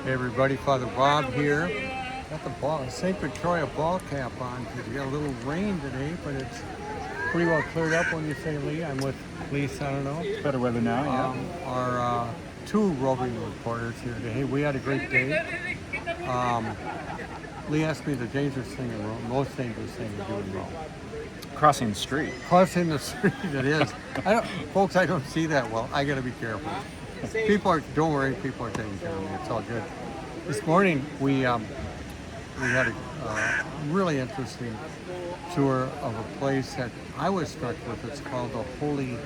Hey everybody, Father Bob here. Got the St. Victoria ball cap on because we got a little rain today, but it's pretty well cleared up when you say Lee. I'm with Lee Sonano. Better weather now, Our two roving reporters here today. Hey, we had a great day. Lee asked me the dangerous thing in Rome, most dangerous thing to do in Rome. Crossing the street. Crossing the street, it is. Folks, I don't see that well. I got to be careful. Don't worry, people are taking care of me. It's all good. This morning we had a really interesting tour of a place that I was struck with. It's called the Holy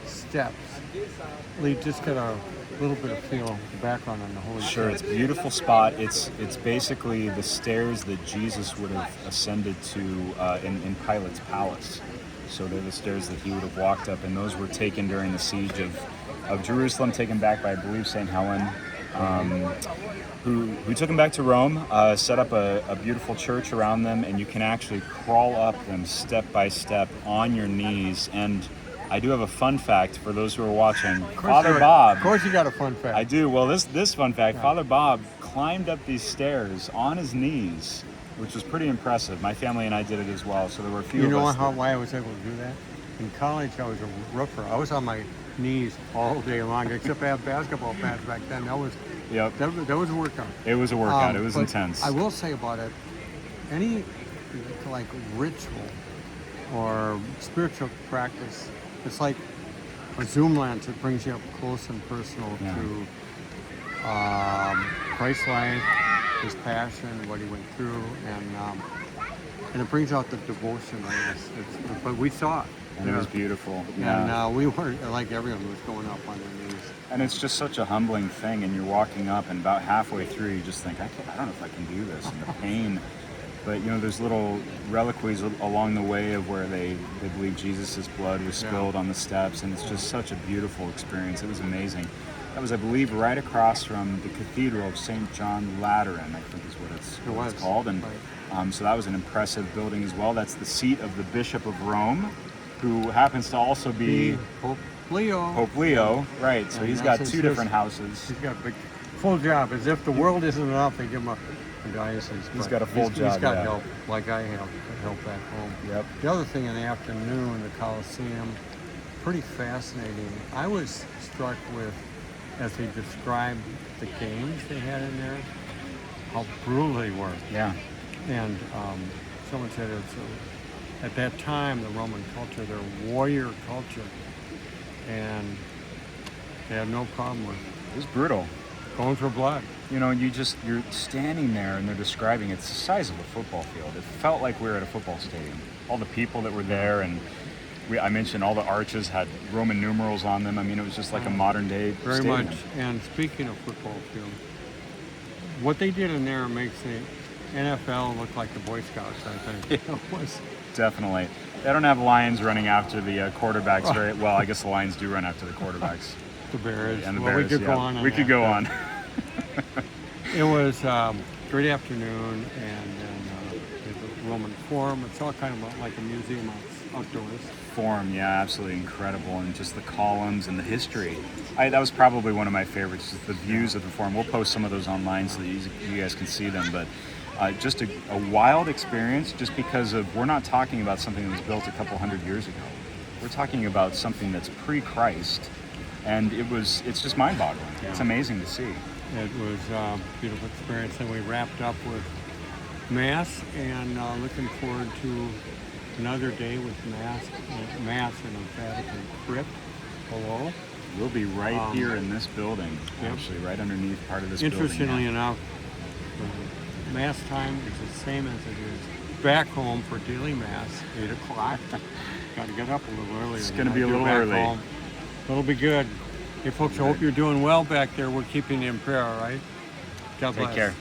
Steps. Lee, just get a little bit of feel, the background on the Holy Steps. Sure, it's a beautiful spot. It's basically the stairs that Jesus would have ascended to in Pilate's palace. So they're the stairs that he would have walked up, and those were taken during the siege of Jerusalem, taken back by, I believe, St. Helen, who took them back to Rome, set up a beautiful church around them, and you can actually crawl up them step by step on your knees. And I do have a fun fact for those who are watching. Father Bob. Of course you got a fun fact. I do. Well, this fun fact, yeah. Father Bob climbed up these stairs on his knees, which was pretty impressive. My family and I did it as well, so there were a few of us. You know why I was able to do that? In college, I was a roofer. I was on my knees all day long, except I had basketball pads back then. That was a workout. It was a workout. It was intense. I will say about it, any like ritual or spiritual practice, it's like a zoom lens. It brings you up close and personal to Christ's life, his passion, what he went through, and it brings out the devotion. But we saw it. And it was beautiful. And we were, like everyone, was going up on their knees. And it's just such a humbling thing, and you're walking up, and about halfway through, you just think, I don't know if I can do this, and the pain. But, there's little reliquaries along the way of where they believe Jesus' blood was spilled on the steps, and it's just such a beautiful experience. It was amazing. That was, I believe, right across from the Cathedral of St. John Lateran, I think is what it's called. And so that was an impressive building as well. That's the seat of the Bishop of Rome, who happens to also be Pope Leo. Pope Leo, right. So he's got two different houses. He's got a big, full job. As if the world isn't enough, they give him a diocese. He's got a full job, He's got help, like I have, help back home. Yep. The other thing in the afternoon, the Colosseum, pretty fascinating. I was struck with, as they described the games they had in there, how brutal they were. Yeah. And someone said at that time, the Roman culture, their warrior culture, and they had no problem with it. It was brutal. Going for blood. You're standing there, and they're describing it's the size of a football field. It felt like we were at a football stadium. All the people that were there, and I mentioned all the arches had Roman numerals on them. I mean, it was just like a modern day Very stadium. much. And speaking of football field, what they did in there makes the NFL look like the Boy Scouts, I think. Definitely. They don't have lions running after the quarterbacks very well. I guess the Lions do run after the quarterbacks. The Bears. And the Bears, we could go on. We could go on. It was great afternoon, and then the Roman Forum. It's all kind of like a museum outdoors. Forum, yeah, absolutely incredible, and just the columns and the history. That was probably one of my favorites, just the views of the Forum. We'll post some of those online so that you guys can see them, but just a wild experience, just because we're not talking about something that was built a couple hundred years ago. We're talking about something that's pre-Christ, and it's just mind-boggling. Yeah. It's amazing to see. It was a beautiful experience, and we wrapped up with Mass, and looking forward to another day with Mass in a Vatican crypt below. We'll be right here in this building, actually, right underneath part of this building. Interestingly enough, Mass time is the same as it is back home for daily Mass, 8 o'clock. Got to get up a little earlier. It's going to be a little early. Home. It'll be good. Hey, folks, I hope you're doing well back there. We're keeping you in prayer, all right? God bless. Take care.